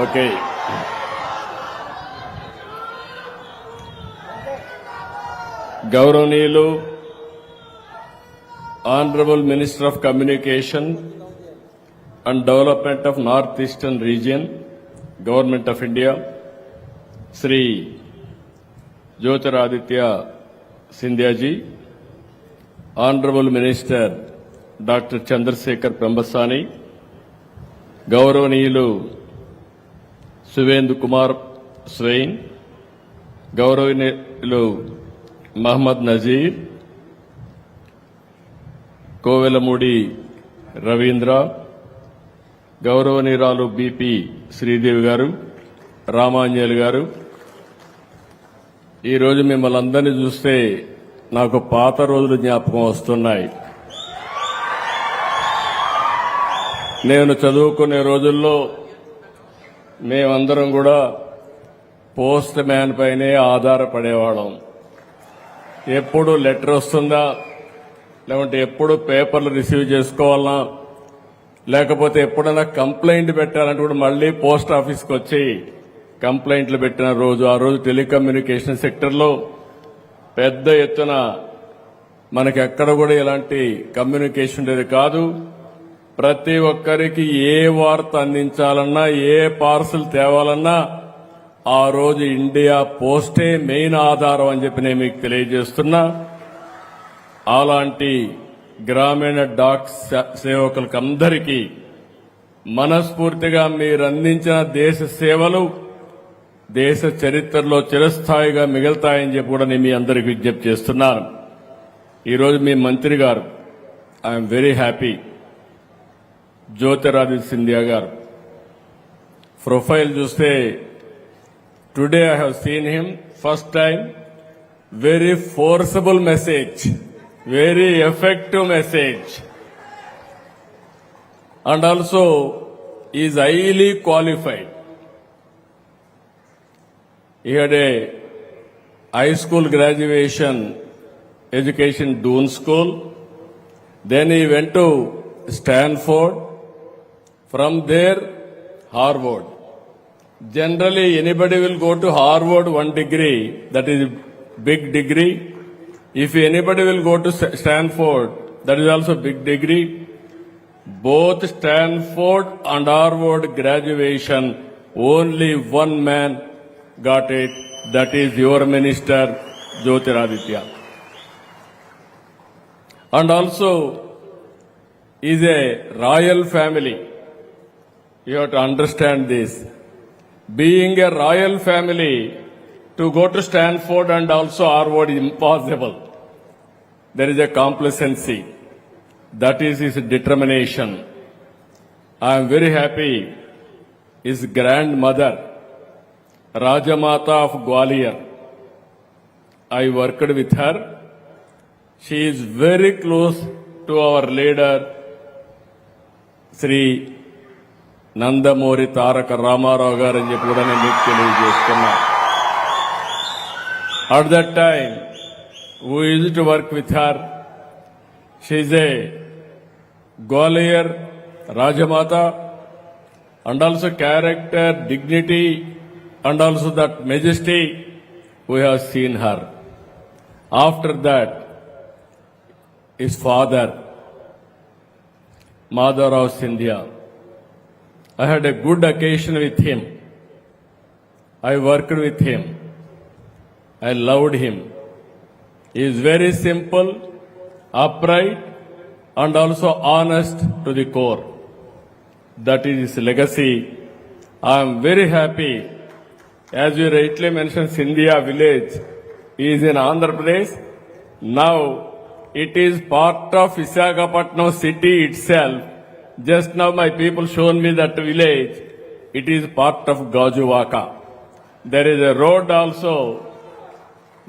Okay. గౌరవనీయులు honourable minister of communication and development of north eastern region, government of India, Shri Jyotiraditya Scindia ji, honourable minister doctor Chandrasekhar Pemmasani, గౌరవనీయులు సువేందు కుమార్ స్వెయిన్, గౌరవనీయులు మహమ్మద్ నజీర్, కోవెలమూడి రవీంద్ర, గౌరవనీయురాలు BP Sridevi గారు, రామాంజలి గారు, ఈరోజు మిమ్మల్ని అందరినీ చూస్తే నాకు పాత రోజులు జ్ఞాపకం వస్తున్నాయి. నేను చదువుకునే రోజుల్లో మేమందరం కూడా పోస్ట్ మ్యాన్ పైనే ఆధారపడేవాళ్ళం. ఎప్పుడు లెటర్ వస్తుందా, లేకుంటే ఎప్పుడు పేపర్లు రిసీవ్ చేసుకోవాలన్నా, లేకపోతే ఎప్పుడైనా కంప్లైంట్ పెట్టాలంటే కూడా మళ్లీ పోస్ట్ ఆఫీస్కి వచ్చి కంప్లైంట్లు పెట్టిన రోజు. ఆ రోజు టెలికమ్యూనికేషన్ సెక్టర్లో పెద్ద ఎత్తున మనకి ఎక్కడ కూడా ఇలాంటి కమ్యూనికేషన్ ఉండేది కాదు. ప్రతి ఒక్కరికి ఏ వార్త అందించాలన్నా, ఏ పార్సల్ తేవాలన్నా ఆ రోజు ఇండియా పోస్టే మెయిన్ ఆధారం అని చెప్పి నేను మీకు తెలియజేస్తున్నా. అలాంటి గ్రామీణ డాక్ సేవకులకు అందరికీ మనస్ఫూర్తిగా మీరు అందించిన దేశ సేవలు దేశ చరిత్రలో చిరస్థాయిగా మిగులుతాయని చెప్పి కూడా నేను మీ అందరికి విజ్ఞప్తి చేస్తున్నాను. ఈరోజు మీ మంత్రి గారు, I'm very happy, Jyotiraditya Scindia గారు ప్రొఫైల్ చూస్తే today I have seen him first time. Very forcible message, very effective message, and also is highly qualified. He had a high school graduation education Doon School, then he went to Stanford, from there Harvard. Generally anybody will go to Harvard one degree, that is big degree. If anybody will go to Stanford, that is also big degree. Both Stanford and Harvard graduation, only one man got it, that is your minister, Jyotiraditya. And also is a royal family. You have to understand this. Being a royal family, to go to Stanford and also Harvard is impossible. There is a complacency. That is his determination. I am very happy. His grandmother, Rajamata of Gwalior, I worked with her. She is very close to our leader, Sri Nandamuri Taraka Ramarao garu అని చెప్పి కూడా నేను మీకు తెలియజేస్తున్నా. At that time, we used to work with her. She is a Gwalior Rajamata, and also character, dignity, and also that majesty, we have seen her. After that, his father, Madhavrao Scindia, I had a good occasion with him. I worked with him. I loved him. He is very simple, upright, and also honest to the core. That is his legacy. I am very happy. As you rightly mentioned, Scindia village is in Andhra Pradesh. Now it is part of Visakhapatnam city itself. Just now my people shown me that village. It is part of Gajuvaka. There is a road also,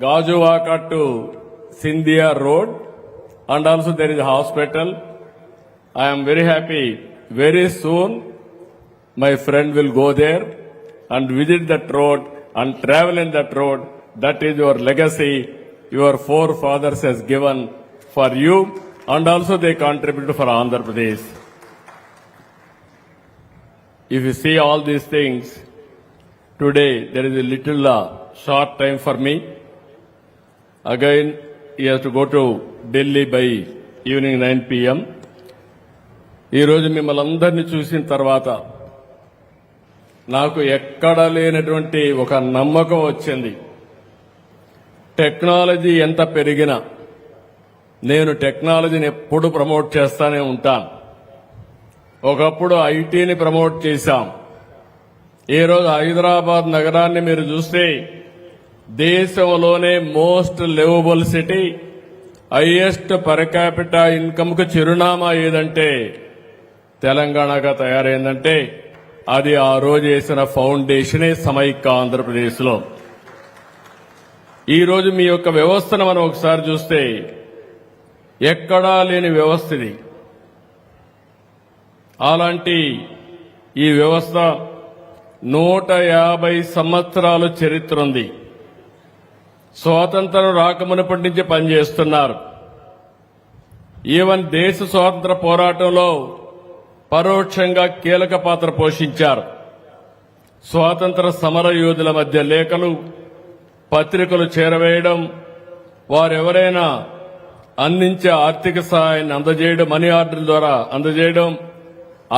Gajuvaka to Scindia Road, and also there is a hospital. I am very happy. Very soon my friend will go there and visit that road and travel in that road. That is your legacy your forefathers has given for you, and also they contribute for Andhra Pradesh. if you see all these things, today there is a little short time for me. Again, he has to go to Delhi by evening 9 p.m. ఈ రోజు మిమ్మల్ని అందరినీ చూసిన తర్వాత నాకు ఎక్కడా లేనటువంటి ఒక నమ్మకం వచ్చింది. టెక్నాలజీ ఎంత పెరిగినా నేను టెక్నాలజీని ఎప్పుడు ప్రమోట్ చేస్తానే ఉంటాను. ఒకప్పుడు ఐటీని ప్రమోట్ చేశాం. ఈ రోజు హైదరాబాద్ నగరాన్ని మీరు చూస్తే దేశంలోనే most liveable city, highest per capital income కు చిరునామా ఏదంటే తెలంగాణగా తయారైందంటే అది ఆ రోజు వేసిన ఫౌండేషనే సమైక్య ఆంధ్రప్రదేశ్ లో. ఈ రోజు మీ యొక్క వ్యవస్థను మనం ఒకసారి చూస్తే ఎక్కడా లేని వ్యవస్థ ఇది. అలాంటి ఈ వ్యవస్థ 150 సంవత్సరాల చరిత్ర ఉంది. స్వాతంత్రం రాకమునప్పటి నుంచి పనిచేస్తున్నారు. ఈవెన్ దేశ స్వాతంత్ర పోరాటంలో పరోక్షంగా కీలక పాత్ర పోషించారు. స్వాతంత్ర సమర యోధుల మధ్య లేఖలు, పత్రికలు చేరవేయడం, వారెవరైనా అందించే ఆర్థిక సహాయాన్ని అందజేయడం, మనీ ఆర్డర్ ద్వారా అందజేయడం.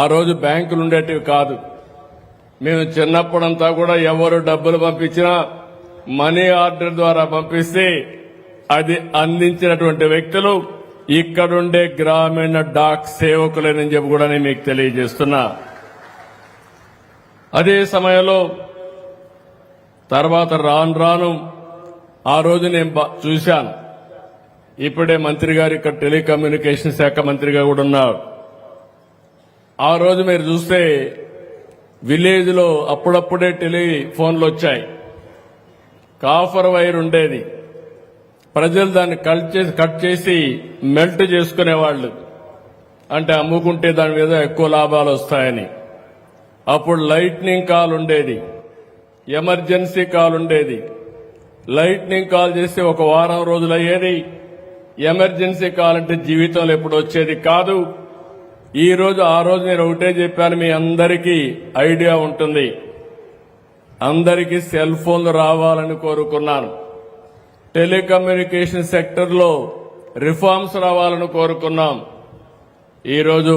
ఆ రోజు బ్యాంకులు ఉండేటివి కాదు. మేము చిన్నప్పుడంతా కూడా ఎవరు డబ్బులు పంపించినా మనీ ఆర్డర్ ద్వారా పంపిస్తే అది అందించినటువంటి వ్యక్తులు ఇక్కడుండే గ్రామీణ డాక్ సేవకులేనని చెప్పి కూడా నేను మీకు తెలియజేస్తున్నా. అదే సమయంలో తర్వాత రాను ఆ రోజు నేను చూశాను. ఇప్పుడే మంత్రి గారు ఇక్కడ టెలికమ్యూనికేషన్ శాఖ మంత్రిగా కూడా ఉన్నారు. ఆ రోజు మీరు చూస్తే విలేజ్ లో అప్పుడప్పుడే టెలిఫోన్లు వచ్చాయి. కాఫర్ వైర్ ఉండేది. ప్రజలు దాన్ని కట్ చేసి మెల్ట్ చేసుకునేవాళ్లు. అంటే అమ్ముకుంటే దాని మీద ఎక్కువ లాభాలు వస్తాయని. అప్పుడు లైట్నింగ్ కాల్ ఉండేది, ఎమర్జెన్సీ కాల్ ఉండేది. లైట్నింగ్ కాల్ చేస్తే ఒక వారం రోజులు అయ్యేది. ఎమర్జెన్సీ కాల్ అంటే జీవితంలో ఎప్పుడు వచ్చేది కాదు. ఆ రోజు నేను ఒకటే చెప్పాను, మీ అందరికీ ఐడియా ఉంటుంది. అందరికీ సెల్ ఫోన్లు రావాలని కోరుకున్నాను. టెలికమ్యూనికేషన్ సెక్టర్ లో రిఫార్మ్స్ రావాలని కోరుకున్నాం. ఈరోజు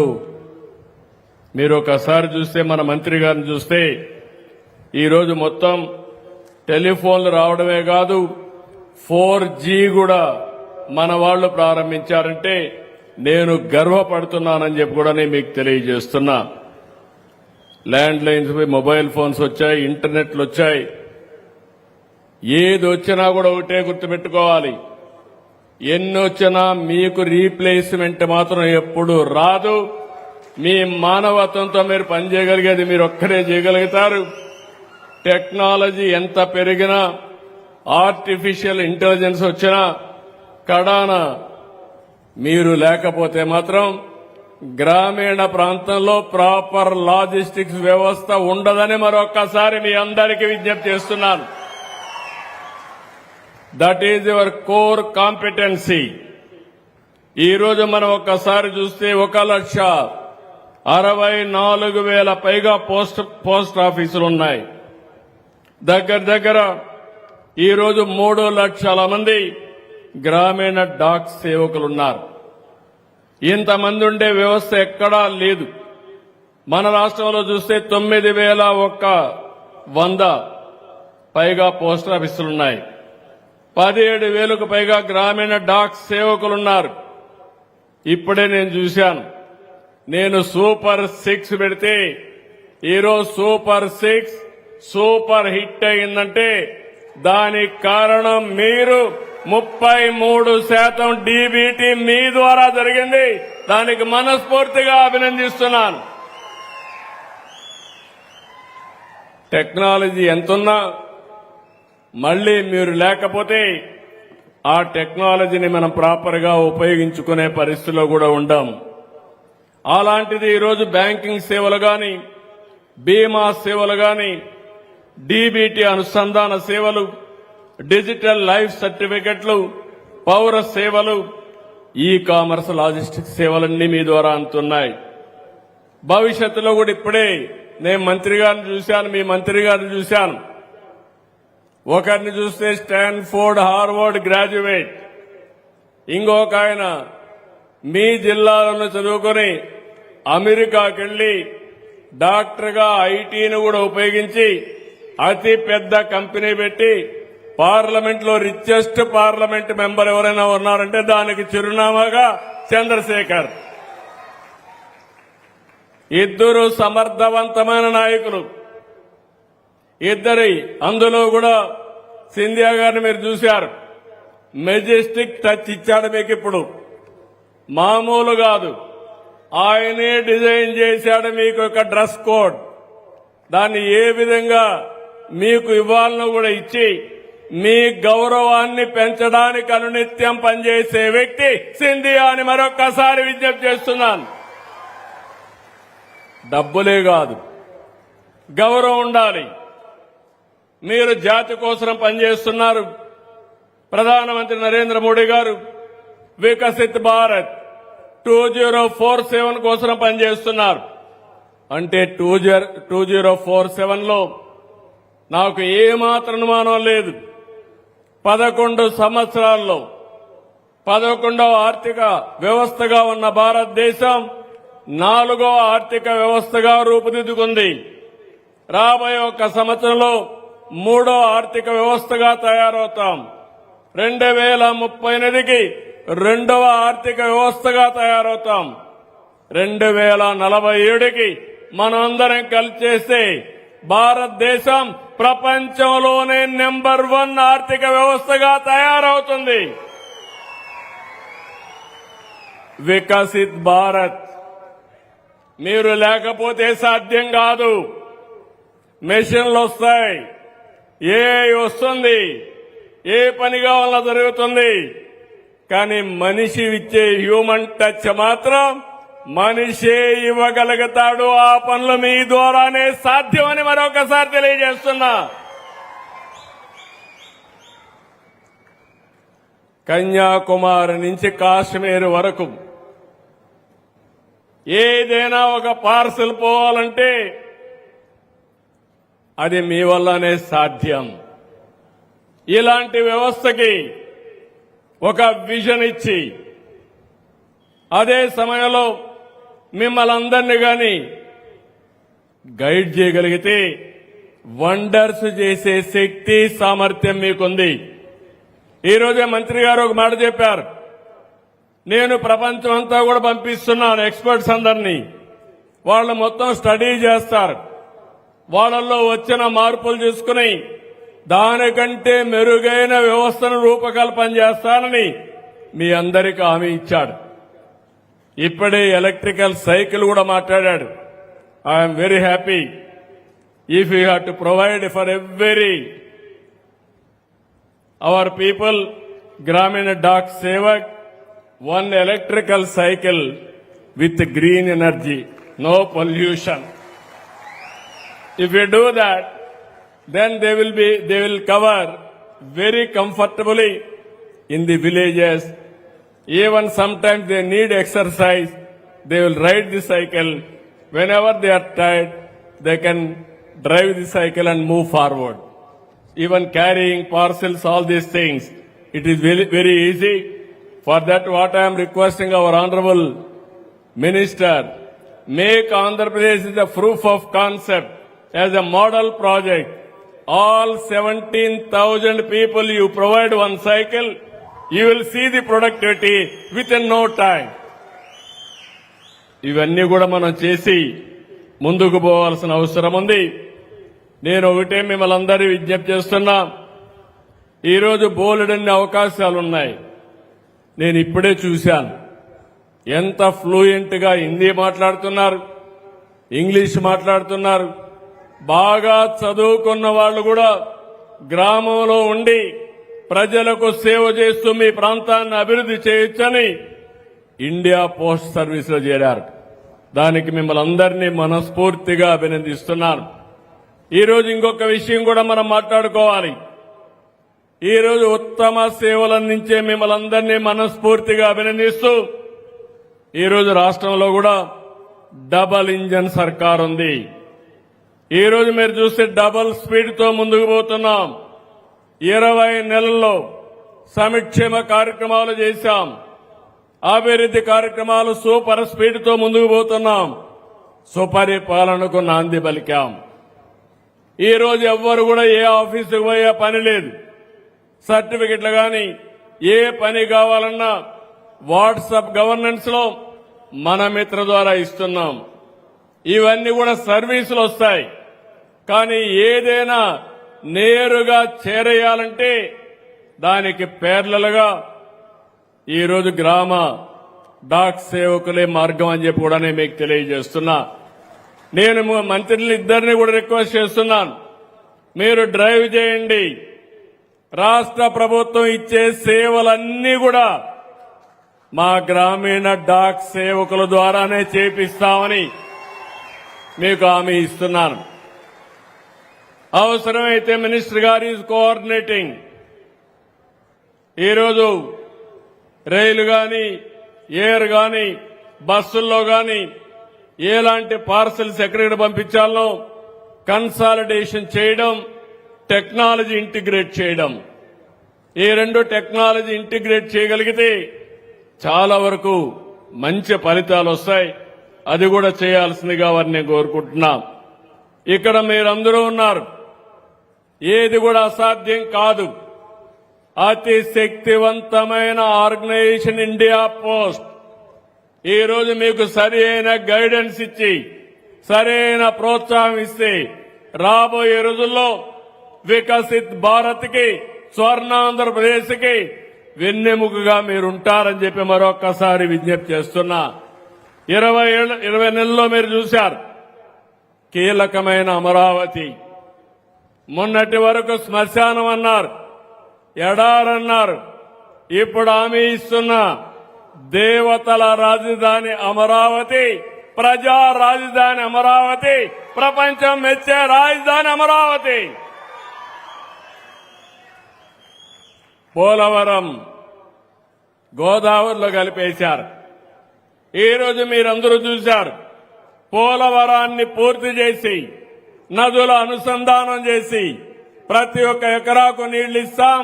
మీరు ఒకసారి చూస్తే, మన మంత్రి గారిని చూస్తే, ఈరోజు మొత్తం టెలిఫోన్లు రావడమే కాదు 4G కూడా మన వాళ్లు ప్రారంభించారంటే నేను గర్వపడుతున్నానని చెప్పి కూడా నేను మీకు తెలియజేస్తున్నా. ల్యాండ్ లైన్స్ పై మొబైల్ ఫోన్స్ వచ్చాయి, ఇంటర్నెట్లు వచ్చాయి. ఏది వచ్చినా కూడా ఒకటే గుర్తుపెట్టుకోవాలి, ఎన్ని వచ్చినా మీకు రీప్లేస్మెంట్ మాత్రం ఎప్పుడు రాదు. మీ మానవత్వంతో మీరు పనిచేయగలిగేది మీరు ఒక్కరే చేయగలుగుతారు. టెక్నాలజీ ఎంత పెరిగినా, ఆర్టిఫిషియల్ ఇంటెలిజెన్స్ వచ్చినా, కడాన మీరు లేకపోతే మాత్రం గ్రామీణ ప్రాంతంలో ప్రాపర్ లాజిస్టిక్స్ వ్యవస్థ ఉండదని మరొక్కసారి మీ అందరికీ విజ్ఞప్తి చేస్తున్నాను. That is your core competency. ఈ రోజు మనం ఒక్కసారి చూస్తే 1,64,000 పైగా పోస్ట్ ఆఫీసులు ఉన్నాయి. దగ్గర ఈ రోజు 3 లక్షల మంది గ్రామీణ డాక్ సేవకులున్నారు. ఇంతమంది ఉండే వ్యవస్థ ఎక్కడా లేదు. మన రాష్ట్రంలో చూస్తే 9,100 పైగా పోస్ట్ ఆఫీసులున్నాయి. 17,000కు పైగా గ్రామీణ డాక్ సేవకులున్నారు. ఇప్పుడే నేను చూశాను, నేను సూపర్ 6 పెడితే ఈరోజు సూపర్ 6 సూపర్ హిట్ అయిందంటే దానికి కారణం మీరు. 33% డీబీటీ మీ ద్వారా జరిగింది. దానికి మనస్ఫూర్తిగా అభినందిస్తున్నాను. టెక్నాలజీ ఎంతున్నా మళ్లీ మీరు లేకపోతే ఆ టెక్నాలజీని మనం ప్రాపర్ గా ఉపయోగించుకునే పరిస్థితిలో కూడా ఉండం. అలాంటిది ఈరోజు బ్యాంకింగ్ సేవలు గాని, బీమా సేవలు గాని, డీబీటీ అనుసంధాన సేవలు, డిజిటల్ లైఫ్ సర్టిఫికెట్లు, పౌర సేవలు, ఈ కామర్స్, లాజిస్టిక్స్ సేవలన్నీ మీ ద్వారా అందుతున్నాయి. భవిష్యత్తులో కూడా ఇప్పుడే నేను మంత్రి గారిని చూశాను, మీ మంత్రి గారిని చూశాను. ఒకరిని చూస్తే స్టాన్ఫోర్డ్ హార్వర్డ్ గ్రాడ్యుయేట్, ఇంకొక ఆయన మీ జిల్లాలను చదువుకొని అమెరికాకి వెళ్లి డాక్టర్గా ఐటీని కూడా ఉపయోగించి అతి పెద్ద కంపెనీ పెట్టి పార్లమెంట్ లో రిచెస్ట్ పార్లమెంట్ మెంబర్ ఎవరైనా ఉన్నారంటే దానికి చిరునామాగా చంద్రశేఖర్. ఇద్దరు సమర్థవంతమైన నాయకులు. ఇద్దరి అందులో కూడా సింధియా గారిని మీరు చూశారు. మెజెస్టిక్ టచ్ ఇచ్చాడు మీకు. ఇప్పుడు మామూలు కాదు, ఆయనే డిజైన్ చేశాడు మీకు ఒక డ్రెస్ కోడ్. దాన్ని ఏ విధంగా మీకు ఇవ్వాలనో కూడా ఇచ్చి మీ గౌరవాన్ని పెంచడానికి అనునిత్యం పనిచేసే వ్యక్తి సింధియా అని మరొక్కసారి విజ్ఞప్తి చేస్తున్నాను. డబ్బులే కాదు, గౌరవం ఉండాలి. మీరు జాతి కోసం పనిచేస్తున్నారు. ప్రధానమంత్రి నరేంద్ర మోడీ గారు వికసిత్ భారత్ 2047 కోసం పనిచేస్తున్నారు. అంటే 2047లో నాకు ఏమాత్రం అనుమానం లేదు, 11 సంవత్సరాల్లో 11వ ఆర్థిక వ్యవస్థగా ఉన్న భారతదేశం 4వ ఆర్థిక వ్యవస్థగా రూపుదిద్దుకుంది. రాబోయే 1 సంవత్సరంలో 3వ ఆర్థిక వ్యవస్థగా తయారవుతాం. 2038కి 2వ ఆర్థిక వ్యవస్థగా తయారవుతాం. 2047కి మనందరం కలిసి చేస్తే భారతదేశం ప్రపంచంలోనే నెంబర్ 1 ఆర్థిక వ్యవస్థగా తయారవుతుంది. వికసిత్ భారత్ మీరు లేకపోతే సాధ్యం కాదు. మెషిన్లు వస్తాయి, ఏఐ వస్తుంది, ఏ పని కావాలన్నా జరుగుతుంది. కానీ మనిషి ఇచ్చే హ్యూమన్ టచ్ మాత్రం మనిషే ఇవ్వగలుగుతాడు. ఆ పనులు మీ ద్వారానే సాధ్యమని మరొకసారి తెలియజేస్తున్నా. కన్యాకుమారి నుంచి కాశ్మీర్ వరకు ఏదైనా ఒక పార్సల్ పోవాలంటే అది మీ వల్లనే సాధ్యం. ఇలాంటి వ్యవస్థకి ఒక విజన్ ఇచ్చి అదే సమయంలో మిమ్మల్ని అందరినీ గాని గైడ్ చేయగలిగితే వండర్స్ చేసే శక్తి సామర్థ్యం మీకుంది. ఈ రోజే మంత్రి గారు ఒక మాట చెప్పారు. నేను ప్రపంచం అంతా కూడా పంపిస్తున్నాను ఎక్స్పర్ట్స్ అందరినీ. వాళ్ళు మొత్తం స్టడీ చేస్తారు. వాళ్ళల్లో వచ్చిన మార్పులు చూసుకుని దానికంటే మెరుగైన వ్యవస్థను రూపకల్పన చేస్తానని మీ అందరికీ హామీ ఇచ్చాడు. ఇప్పుడే ఎలక్ట్రికల్ సైకిల్ కూడా మాట్లాడాడు. I'm very happy. If you have to provide for every our people గ్రామీణ dock Sevak 1 electrical cycle with green energy, no pollution. If you do that, then they will cover very comfortably in the villages. Even sometimes they need exercise, they will ride the cycle. Whenever they are tired, they can drive the cycle and move forward. Even carrying parcels, all these things, it is very, very easy. For that, what I am requesting our Honorable Minister, make Andhra Pradesh the proof of concept as a model project. All 17,000 people you provide 1 cycle, you will see the productivity within no time. ఇవన్నీ కూడా మనం చేసి ముందుకు పోవాల్సిన అవసరం ఉంది. నేను ఒకటే మిమ్మల్ని అందరూ విజ్ఞప్తి చేస్తున్నా. ఈరోజు బోలెడన్ని అవకాశాలున్నాయి. నేను ఇప్పుడే చూశాను ఎంత ఫ్లూయెంట్ గా హిందీ మాట్లాడుతున్నారు, ఇంగ్లీష్ మాట్లాడుతున్నారు. బాగా చదువుకున్న వాళ్ళు కూడా గ్రామంలో ఉండి ప్రజలకు సేవ చేస్తూ మీ ప్రాంతాన్ని అభివృద్ధి చేయొచ్చని ఇండియా పోస్ట్ సర్వీస్ లో చేరారు. దానికి మిమ్మల్ని అందరినీ మనస్ఫూర్తిగా అభినందిస్తున్నాను. ఈరోజు ఇంకొక విషయం కూడా మనం మాట్లాడుకోవాలి. ఈరోజు ఉత్తమ సేవలు అందించే మిమ్మల్ని అందరినీ మనస్ఫూర్తిగా అభినందిస్తూ ఈరోజు రాష్ట్రంలో కూడా డబల్ ఇంజన్ సర్కార్ ఉంది. ఈ రోజు మీరు చూస్తే డబుల్ స్పీడ్ తో ముందుకు పోతున్నాం. 20 నెలల్లో సంక్షేమ కార్యక్రమాలు చేశాం. అభివృద్ధి కార్యక్రమాలు సూపర్ స్పీడ్ తో ముందుకు పోతున్నాం. సుపరిపాలనకు నాంది పలికాం. ఈ రోజు ఎవ్వరు కూడా ఏ ఆఫీసుకు పోయే పని లేదు. సర్టిఫికెట్లు గాని ఏ పని కావాలన్నా వాట్సాప్ గవర్నెన్స్ లో మన మిత్ర ద్వారా ఇస్తున్నాం. ఇవన్నీ కూడా సర్వీసులు వస్తాయి. కానీ ఏదైనా నేరుగా చేరేయాలంటే దానికి పేర్లలుగా ఈరోజు గ్రామ డాక్ సేవకులే మార్గం అని చెప్పి కూడా నేను మీకు తెలియజేస్తున్నా. నేను మంత్రులు ఇద్దరిని కూడా రిక్వెస్ట్ చేస్తున్నాను. మీరు డ్రైవ్ చేయండి. రాష్ట్ర ప్రభుత్వం ఇచ్చే సేవలన్నీ కూడా మా గ్రామీణ డాక్ సేవకుల ద్వారానే చేపిస్తామని మీకు హామీ ఇస్తున్నాను. అవసరమైతే మినిస్టర్ గారు ఈజ్ కోఆర్డినేటింగ్. ఈరోజు రైలు గాని ఎయిర్ గాని బస్సుల్లో గాని ఎలాంటి పార్సల్స్ ఎక్కడికి పంపించాలో కన్సాలిడేషన్ చేయడం, టెక్నాలజీ ఇంటిగ్రేట్ చేయడం. ఈ రెండు టెక్నాలజీ ఇంటిగ్రేట్ చేయగలిగితే చాలా వరకు మంచి ఫలితాలు వస్తాయి. అది కూడా చేయాల్సిందిగా వారిని కోరుకుంటున్నా. ఇక్కడ మీరందరూ ఉన్నారు. ఏది కూడా అసాధ్యం కాదు. అతి శక్తివంతమైన ఆర్గనైజేషన్ ఇండియా పోస్ట్ ఈ రోజు మీకు సరి అయిన గైడెన్స్ ఇచ్చి సరైన ప్రోత్సాహం ఇస్తే రాబోయే రోజుల్లో వికసిత్ భారత్ కి, స్వర్ణాంధ్రప్రదేశ్ కి వెన్నెముకగా మీరుంటారని చెప్పి మరొక్కసారి విజ్ఞప్తి చేస్తున్నా. 20 నెలల్లో మీరు చూశారు కీలకమైన అమరావతి. మొన్నటి వరకు శ్మశానం అన్నారు, ఎడారన్నారు. ఇప్పుడు హామీ ఇస్తున్న దేవతల రాజధాని అమరావతి, ప్రజా రాజధాని అమరావతి, ప్రపంచం మెచ్చే రాజధాని అమరావతి. పోలవరం గోదావరిలో కలిపేశారు. ఈ రోజు మీరందరూ చూశారు. పోలవరాన్ని పూర్తి చేసి నదుల అనుసంధానం చేసి ప్రతి ఒక్క ఎకరాకు నీళ్లు ఇస్తాం.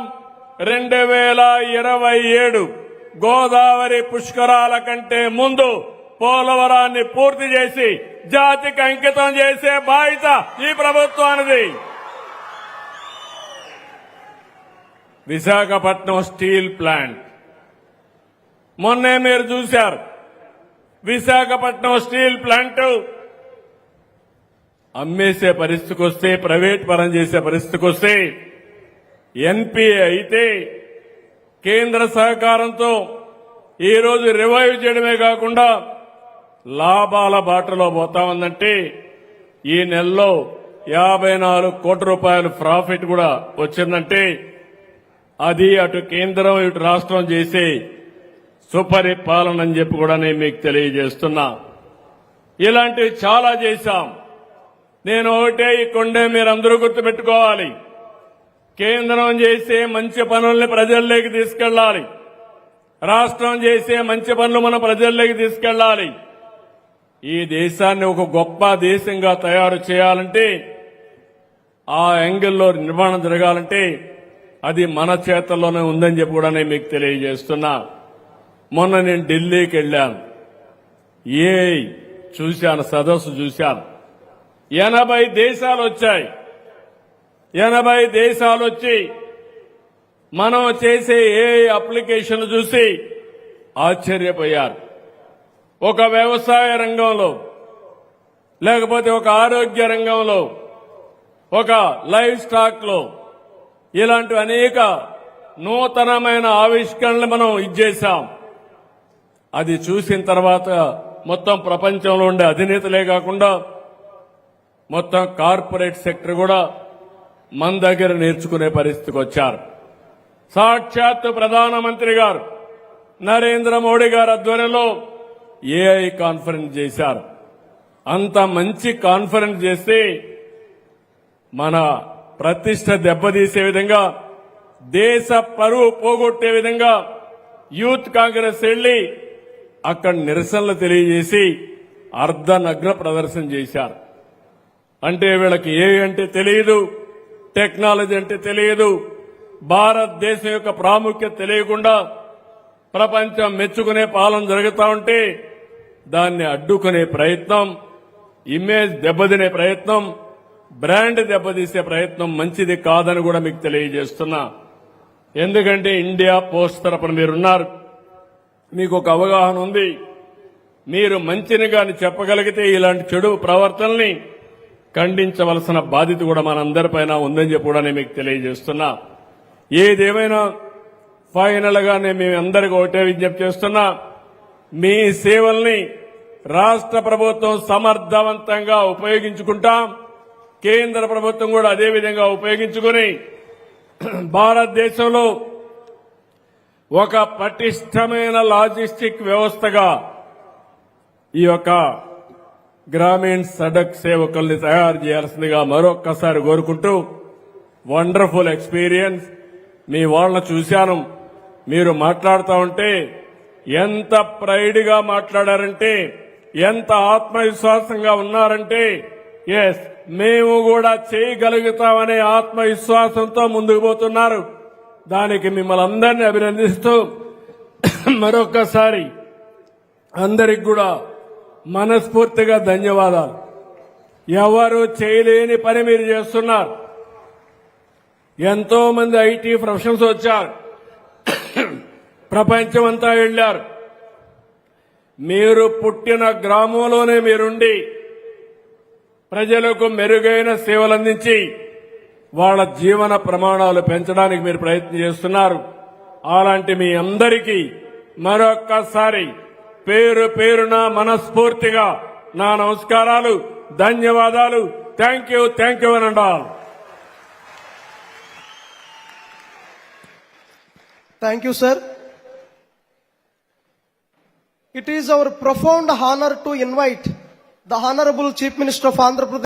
2027 గోదావరి పుష్కరాల కంటే ముందు పోలవరాన్ని పూర్తి చేసి జాతికి అంకితం చేసే బాధ్యత ఈ ప్రభుత్వానిది. విశాఖపట్నం స్టీల్ ప్లాంట్ మొన్నే మీరు చూశారు. విశాఖపట్నం స్టీల్ ప్లాంట్ అమ్మేసే పరిస్థితికి వస్తే, ప్రైవేట్ పరం చేసే పరిస్థితికి వస్తే ఎన్పీఏ అయితే కేంద్ర సహకారంతో ఈ రోజు రివైవ్ చేయడమే కాకుండా లాభాల బాటలో పోతా ఉందంటే ఈ నెలలో 54 కోట్ల రూపాయలు ప్రాఫిట్ కూడా వచ్చిందంటే అది అటు కేంద్రం ఇటు రాష్ట్రం చేసే సుపరిపాలన అని చెప్పి కూడా నేను మీకు తెలియజేస్తున్నా. ఇలాంటివి చాలా చేశాం. నేను ఒకటే ఈ కొండే మీరందరూ గుర్తుపెట్టుకోవాలి. కేంద్రం చేసే మంచి పనుల్ని ప్రజల్లోకి తీసుకెళ్లాలి. రాష్ట్రం చేసే మంచి పనులు మన ప్రజల్లోకి తీసుకెళ్లాలి. ఈ దేశాన్ని ఒక గొప్ప దేశంగా తయారు చేయాలంటే, ఆ యాంగిల్లో నిర్మాణం జరగాలంటే అది మన చేతల్లోనే ఉందని చెప్పి కూడా నేను మీకు తెలియజేస్తున్నా. మొన్న నేను ఢిల్లీకి వెళ్ళాను. చూశాను, సదస్సు చూశాను. 80 దేశాలు వచ్చాయి. 80 దేశాలు వచ్చి మనం చేసే అప్లికేషన్లు చూసి ఆశ్చర్యపోయారు. ఒక వ్యవసాయ రంగంలో, లేకపోతే ఒక ఆరోగ్య రంగంలో, ఒక లైవ్ స్టాక్ లో ఇలాంటి అనేక నూతనమైన ఆవిష్కరణలు మనం ఇచ్చేశాం. అది చూసిన తర్వాత మొత్తం ప్రపంచంలో ఉండే అధినేతలే కాకుండా మొత్తం కార్పొరేట్ సెక్టర్ కూడా మన దగ్గర నేర్చుకునే పరిస్థితికి వచ్చారు. సాక్షాత్ ప్రధానమంత్రి గారు నరేంద్ర మోడీ గారి ఆధ్వర్యంలో ఏఐ కాన్ఫరెన్స్ చేశారు. అంత మంచి కాన్ఫరెన్స్ చేస్తే మన ప్రతిష్ట దెబ్బతీసే విధంగా, దేశ పరువు పోగొట్టే విధంగా యూత్ కాంగ్రెస్ వెళ్లి అక్కడ నిరసనలు తెలియజేసి అర్ధనగ్న ప్రదర్శన చేశారు. అంటే వీళ్ళకి ఏ అంటే తెలియదు, టెక్నాలజీ అంటే తెలియదు, భారతదేశం యొక్క ప్రాముఖ్యత తెలియకుండా ప్రపంచం మెచ్చుకునే పాలన జరుగుతూ ఉంటే దాన్ని అడ్డుకునే ప్రయత్నం, ఇమేజ్ దెబ్బతినే ప్రయత్నం, బ్రాండ్ దెబ్బతీసే ప్రయత్నం మంచిది కాదని కూడా మీకు తెలియజేస్తున్నా. ఎందుకంటే ఇండియా పోస్ట్ తరపున మీరున్నారు, మీకు ఒక అవగాహన ఉంది. మీరు మంచిని గాని చెప్పగలిగితే ఇలాంటి చెడు ప్రవర్తనల్ని ఖండించవలసిన బాధ్యత కూడా మనందరిపైన ఉందని చెప్పి కూడా నేను మీకు తెలియజేస్తున్నా. ఏదేమైనా ఫైనల్ గా నేను మీ అందరికీ ఒకటే విజ్ఞప్తి చేస్తున్నా, మీ సేవల్ని రాష్ట్ర ప్రభుత్వం సమర్థవంతంగా ఉపయోగించుకుంటాం, కేంద్ర ప్రభుత్వం కూడా అదే విధంగా ఉపయోగించుకుని భారతదేశంలో ఒక పటిష్టమైన లాజిస్టిక్ వ్యవస్థగా ఈ యొక్క గ్రామీణ సడక్ సేవకుల్ని తయారు చేయాల్సిందిగా మరొక్కసారి కోరుకుంటూ, వండర్ఫుల్ ఎక్స్పీరియన్స్. మీ వాళ్ళని చూశాను, మీరు మాట్లాడుతూ ఉంటే ఎంత ప్రైడ్గా మాట్లాడారంటే, ఎంత ఆత్మవిశ్వాసంగా ఉన్నారంటే, ఎస్ మేము కూడా చేయగలుగుతామనే ఆత్మవిశ్వాసంతో ముందుకు పోతున్నారు. దానికి మిమ్మల్ని అందరినీ అభినందిస్తూ మరొక్కసారి అందరికి కూడా మనస్ఫూర్తిగా ధన్యవాదాలు. ఎవరు చేయలేని పని మీరు చేస్తున్నారు. ఎంతో మంది ఐటీ ప్రొఫెషనల్స్ వచ్చారు, ప్రపంచమంతా వెళ్లారు. మీరు పుట్టిన గ్రామంలోనే మీరుండి ప్రజలకు మెరుగైన సేవలు అందించి వాళ్ళ జీవన ప్రమాణాలు పెంచడానికి మీరు ప్రయత్నం చేస్తున్నారు. అలాంటి మీ అందరికీ మరొక్కసారి పేరు పేరున మనస్ఫూర్తిగా నా నమస్కారాలు, ధన్యవాదాలు. థ్యాంక్ యూ అనండి. Thank you, sir. It is our profound honor to invite the Honorable Chief Minister of Andhra Pradesh